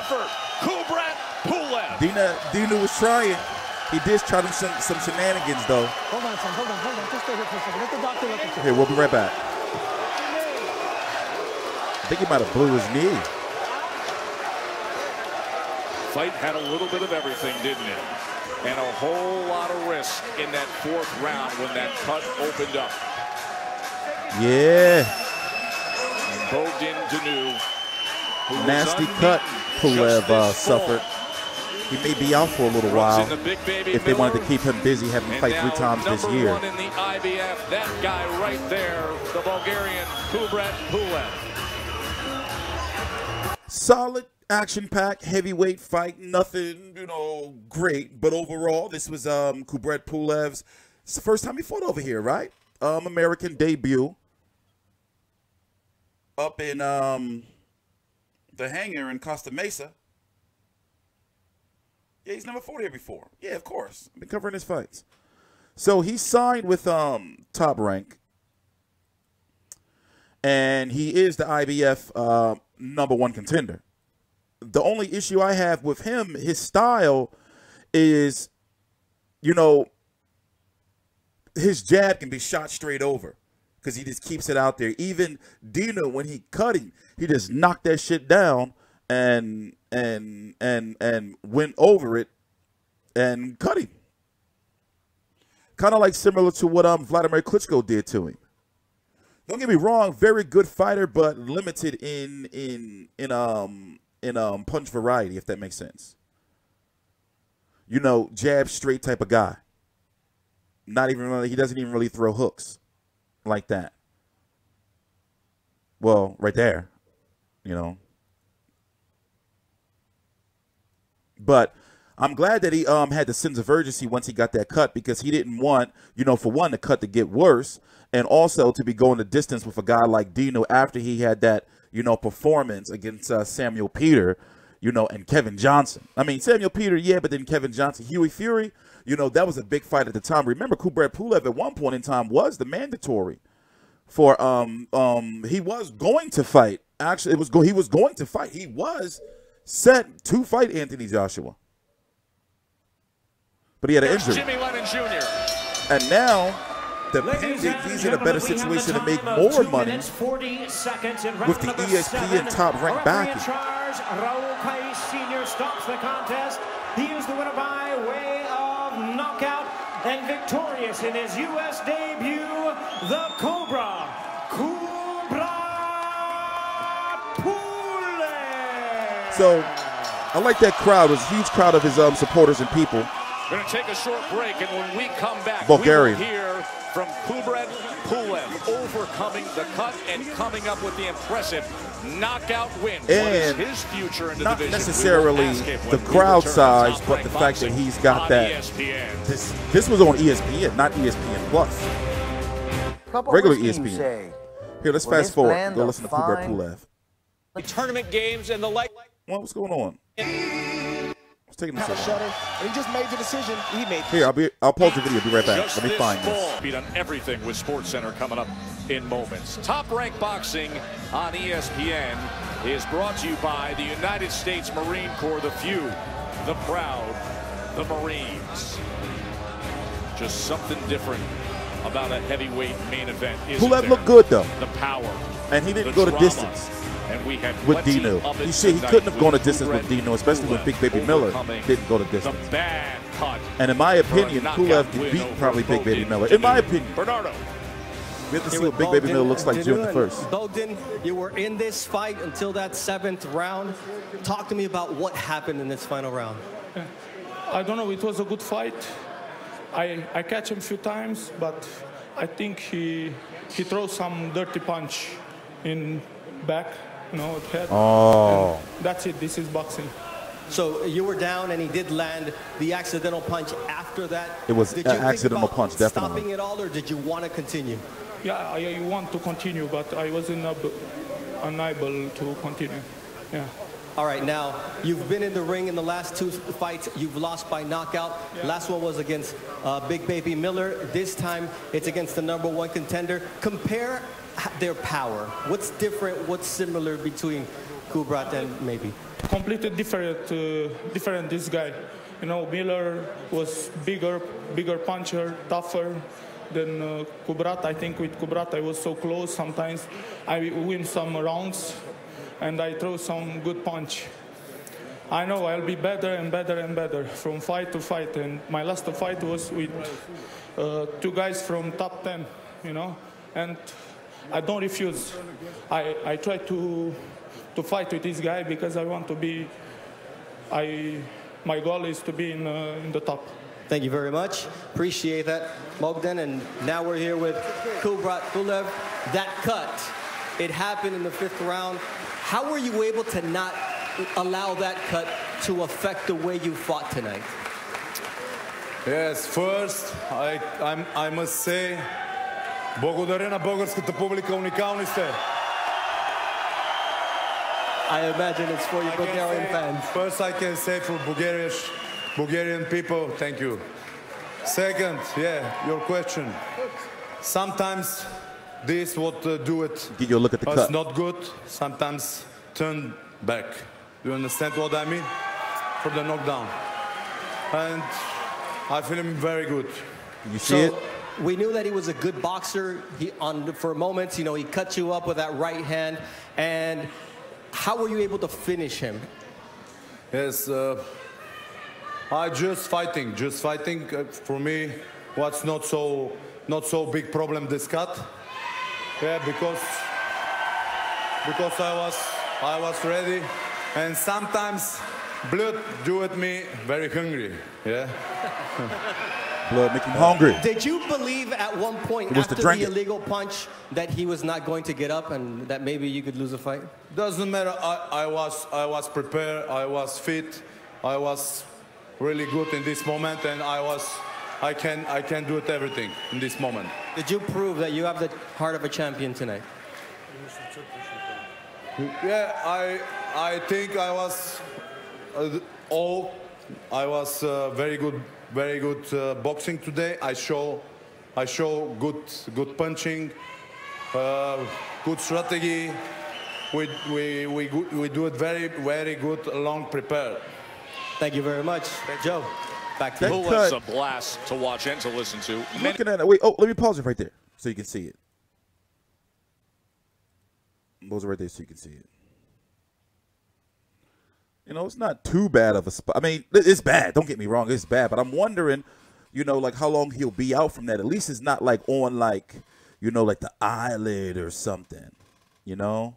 effort, Kubrat Pulev. Dinu was trying. He did try some shenanigans, though. Hold on, son. Hold on. Just stay here for a second. Let the doctor look at you. Here, we'll be right back. I think he might have blew his knee. Fight had a little bit of everything, didn't it? And a whole lot of risk in that fourth round when that cut opened up. Yeah. And Bogdan Dinu, nasty cut Pulev suffered. He may be out for a little while if they wanted to keep him busy, having him fight 3 times this year. #1 in the IBF, that guy right there, the Bulgarian Kubrat Pulev. Solid, action-packed, heavyweight fight. Nothing, great. But overall, this was Kubrat Pulev's. It's the first time he fought over here, right? American debut. Up in the hangar in Costa Mesa. Yeah, he's never fought here before. Yeah, of course. I've been covering his fights. So he signed with Top Rank. And he is the IBF #1 contender. The only issue I have with him, his style is, his jab can be shot straight over because he just keeps it out there. Even Dinu, when he cut him, he just knocked that shit down and went over it and cut him. Kind of like similar to what Vladimir Klitschko did to him. Don't get me wrong, very good fighter, but limited in punch variety, if that makes sense. Jab straight type of guy. Not even really, he doesn't even really throw hooks like that. Well, right there, But I'm glad that he had the sense of urgency once he got that cut, because he didn't want, for one, the cut to get worse, and also to be going the distance with a guy like Dinu after he had that, performance against Samuel Peter, and Kevin Johnson. I mean, Samuel Peter, yeah, but then Kevin Johnson, Huey Fury, that was a big fight at the time. Remember, Kubrat Pulev at one point in time was the mandatory for, he was going to fight. Actually, he was going to fight. He was set to fight Anthony Joshua. But he had an injury. Jimmy Lennon Jr. And now, he's in a better situation to make more money with the ESPN Top Rank backing. Raul Sr. stops the contest. He is the winner by way of knockout and victorious in his U.S. debut, the Cobra, Kubrat Pulev. So, I like that crowd. It was a huge crowd of his supporters and people. We're going to take a short break, and when we come back, Bulgarian. we will hear from Kubrat Pulev overcoming the cut and coming up with the impressive knockout win. And what is his future in the not division? necessarily the crowd size, but the fact that he's got that. ESPN. This was on ESPN, not ESPN Plus. Regular ESPN. Here, let's fast forward. Go listen to Kubrat Pulev. Tournament games and the like. What's going on? It's taking a second. He just made the decision. He made. Here, I'll pause the video. Be right back. Let me find this. Beat on everything with SportsCenter coming up in moments. Top Rank Boxing on ESPN is brought to you by the United States Marine Corps, the few, the proud, the Marines. Just something different about a heavyweight main event. Pulev looked good though. The power. And he didn't go the distance. And we had with Dinu. He couldn't have gone a distance with Dinu, especially when Big Baby Miller didn't go the distance. Bad cut. And in my opinion, Pulev can beat probably Big Baby Miller. In my opinion. Bernardo. We have to see what Big Baby Miller looks like June the 1st. Bogdan, you were in this fight until that 7th round. Talk to me about what happened in this final round. I don't know. It was a good fight. I catch him a few times, but I think he throws some dirty punch in back. Head. Oh. And that's it. This is boxing. So you were down, and he did land the accidental punch after that. It was an accidental punch, definitely. Stopping it all, or did you want to continue? Yeah, I want to continue, but I was unable to continue. Yeah. All right, now, you've been in the ring in the last 2 fights. You've lost by knockout. Yeah. Last one was against Big Baby Miller. This time, it's against the #1 contender. Compare their power. What's different? What's similar between Kubrat and maybe? Completely different this guy. You know, Miller was bigger puncher, tougher than Kubrat. I think with Kubrat I was so close. Sometimes I win some rounds and I throw some good punch. I know I'll be better and better and better from fight to fight. And my last fight was with two guys from top 10, you know, and I don't refuse. I try to fight with this guy because I want to be, my goal is to be in the top. Thank you very much. Appreciate that, Bogdan. And now we're here with Kubrat Pulev. That cut, it happened in the 5th round. How were you able to not allow that cut to affect the way you fought tonight? Yes, first, I must say, благодаря на българската публика, уникални сте. I imagine it's for your Bulgarian fans. First, I can say for Bulgarian people, thank you. Second, yeah, your question. Sometimes this what do it. Get you a look at the cut. It's not good. Sometimes turn back. You understand what I mean? For the knockdown. And I feel him very good. You see it? We knew that he was a good boxer. For moments, you know, he cut you up with that right hand. And how were you able to finish him? Yes, I just fighting. For me, what's not so big problem this cut. Yeah, because I was ready, and sometimes blood do at me very hungry. Yeah. Blood make him hungry. Did you believe at one point after the illegal punch that he was not going to get up and that maybe you could lose a fight? Doesn't matter. I was prepared. I was fit. I was really good in this moment, and I can do it everything in this moment. Did you prove that you have the heart of a champion tonight? Yeah, I think I was very good boxing today. I show good punching, good strategy. We do it very good, long prepared. Thank you very much, Joe. Back to you. Who was a blast to watch and to listen to. Looking at it, wait. Oh, let me pause it right there so you can see it. Pause it right there so you can see it. You know, it's not too bad of a spot. I mean, it's bad. Don't get me wrong, it's bad. But I'm wondering, you know, like how long he'll be out from that. At least it's not like on like, you know, like the eyelid or something. You know.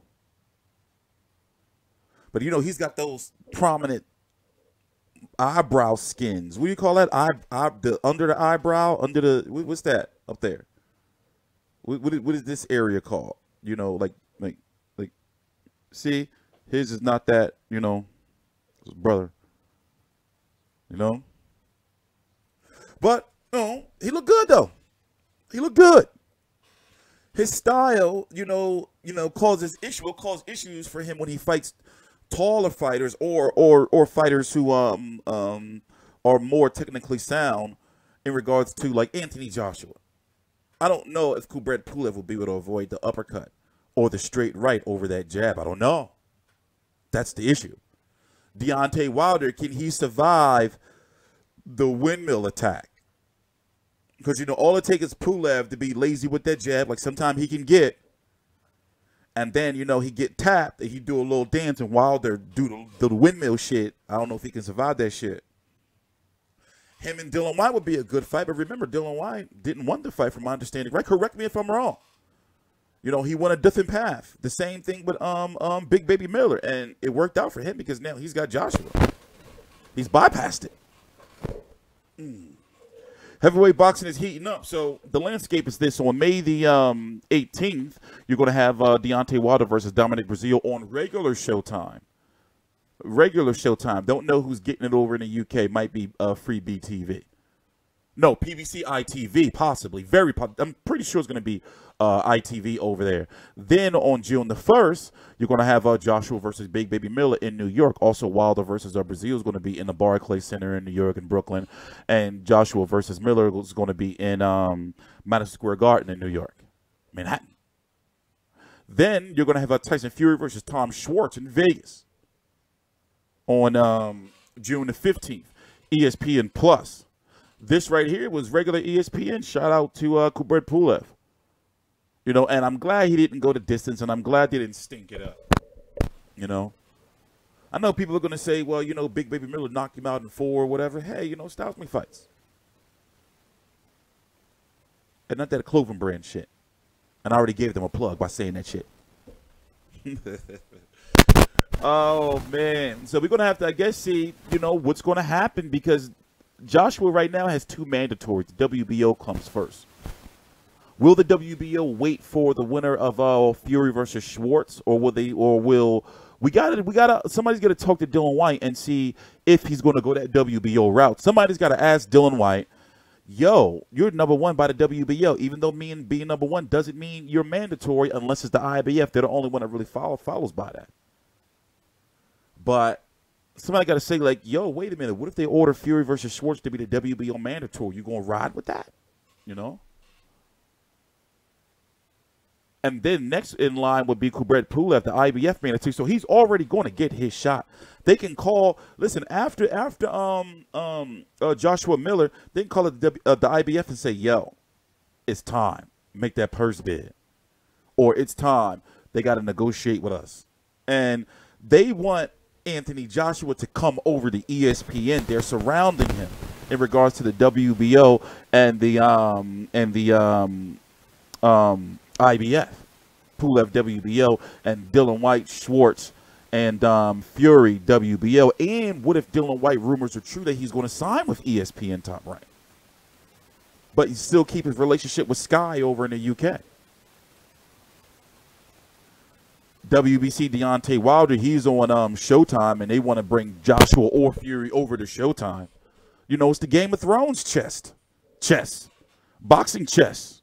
But you know, he's got those prominent eyebrow skins. What do you call that? Under the eyebrow, under the what's that up there? What is this area called? You know, like see, his is not that. You know, his brother. You know, but you know, he looked good though. He looked good. His style, you know, causes will cause issues for him when he fights taller fighters or fighters who are more technically sound in regards to like Anthony Joshua. I don't know if Kubrat Pulev will be able to avoid the uppercut or the straight right over that jab. I don't know. That's the issue. Deontay Wilder, can he survive the windmill attack? Because, you know, all it takes is Pulev to be lazy with that jab, like sometimes he can get. And then, you know, he get tapped and he do a little dance and Wilder do the windmill shit. I don't know if he can survive that shit. Him and Dillian Whyte would be a good fight. But remember, Dillian Whyte didn't want to fight from my understanding. Right? Correct me if I'm wrong. You know, he went a different path. The same thing with Big Baby Miller. And it worked out for him because now he's got Joshua. He's bypassed it. Heavyweight boxing is heating up. So the landscape is this. On May the 18th, you're going to have Deontay Wilder versus Dominic Breazeale on regular Showtime. Regular Showtime. Don't know who's getting it over in the UK. Might be Free BTV. No, PBC ITV, possibly. I'm pretty sure it's going to be ITV over there. Then on June the 1st, you're going to have Joshua versus Big Baby Miller in New York. Also, Wilder versus Breazeale is going to be in the Barclays Center in New York and Brooklyn. And Joshua versus Miller is going to be in Madison Square Garden in New York, Manhattan. Then you're going to have Tyson Fury versus Tom Schwarz in Vegas on June the 15th, ESPN Plus. This right here was regular ESPN. Shout out to Kubrat Pulev. You know, and I'm glad he didn't go the distance, and I'm glad they didn't stink it up. You know, I know people are going to say, well, you know, Big Baby Miller knocked him out in 4 or whatever. Hey, you know, styles make fights. And not that Cloven brand shit. And I already gave them a plug by saying that shit. Oh, man. So we're going to have to, I guess, see, you know, what's going to happen, because Joshua right now has 2 mandatories. The WBO comes first. Will the WBO wait for the winner of Fury versus Schwarz, or will somebody's got to talk to Dillian Whyte and see if he's going to go that WBO route. Somebody's got to ask Dillian Whyte, yo, you're #1 by the WBO. Even though being #1 doesn't mean you're mandatory unless it's the IBF. They're the only one that really follows by that. But somebody got to say, like, yo, wait a minute. What if they order Fury versus Schwarz to be the WBO mandatory? You going to ride with that? You know? And then next in line would be Kubrat Pulev, the IBF mandatory. So he's already going to get his shot. They can call. Listen, after Joshua Miller, they can call it the IBF and say, "Yo, it's time. Make that purse bid," or "It's time. They got to negotiate with us." And they want Anthony Joshua to come over to ESPN. They're surrounding him in regards to the WBO and the IBF, Pulev WBO, and Dillian Whyte Schwarz and Fury WBO. And what if Dillian Whyte rumors are true that he's going to sign with ESPN Top Rank, but he still keep his relationship with Sky over in the UK? WBC Deontay Wilder, he's on Showtime, and they want to bring Joshua or Fury over to Showtime. You know, it's the Game of Thrones chess, boxing chess.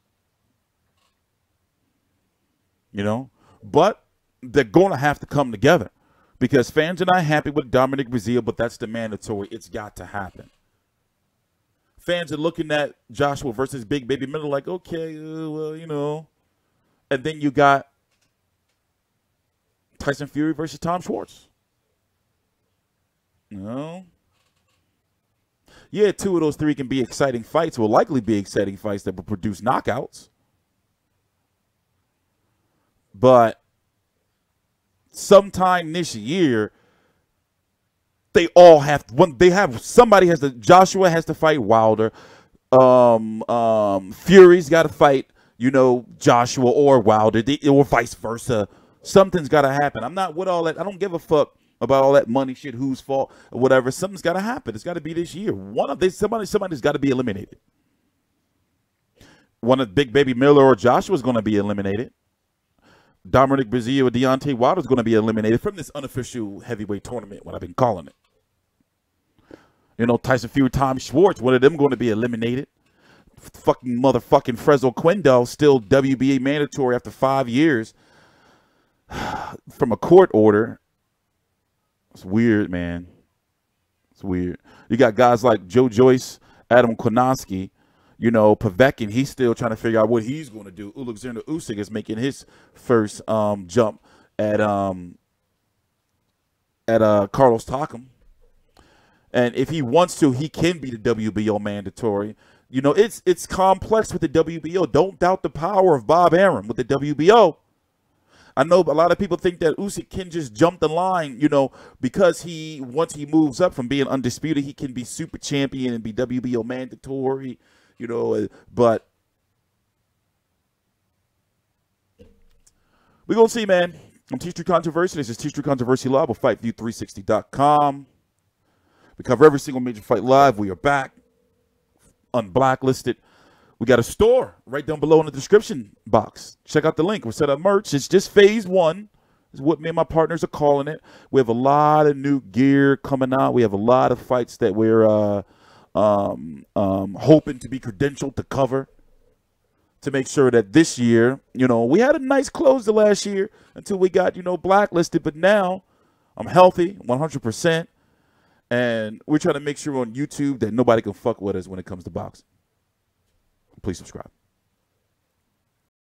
You know, but they're going to have to come together, because fans are not happy with Dominic Breazeale, but that's the mandatory. It's got to happen. Fans are looking at Joshua versus Big Baby Miller like, okay, well, you know. And then you got Tyson Fury versus Tom Schwarz. You know? Yeah, 2 of those 3 can be exciting fights, will likely be exciting fights that will produce knockouts. But sometime this year, Joshua has to fight Wilder. Fury's got to fight, you know, Joshua or Wilder, or vice versa. Something's got to happen. I'm not with all that. I don't give a fuck about all that money shit, whose fault, or whatever. Something's got to happen. It's got to be this year. Somebody's got to be eliminated. One of Big Baby Miller or Joshua's going to be eliminated. Dominic Breazeale or Deontay Wilder is going to be eliminated from this unofficial heavyweight tournament, what I've been calling it. You know, Tyson Fury, Tom Schwarz, one of them going to be eliminated. Fucking motherfucking Fresno Quindell, still WBA mandatory after 5 years from a court order. It's weird, man. It's weird. You got guys like Joe Joyce, Adam Kownacki, you know, Povetkin, he's still trying to figure out what he's going to do. Alexander Usyk is making his first jump at Carlos Takam. And if he wants to, he can be the WBO mandatory. You know, it's complex with the WBO. Don't doubt the power of Bob Arum with the WBO. I know a lot of people think that Usyk can just jump the line, you know, because once he moves up from being undisputed, he can be super champion and be WBO mandatory. You know, but we're going to see, man. I'm TstreeT Controversy. This is TstreeT Controversy Live with FightView360.com. We cover every single major fight live. We are back, unblacklisted. We got a store right down below in the description box. Check out the link. We're set up merch. It's just phase 1. Is what me and my partners are calling it. We have a lot of new gear coming out. We have a lot of fights that we're hoping to be credentialed to cover, to make sure that this year, you know, we had a nice close to last year until we got, you know, blacklisted. But now I'm healthy, 100%. And we're trying to make sure on YouTube that nobody can fuck with us when it comes to boxing. Please subscribe.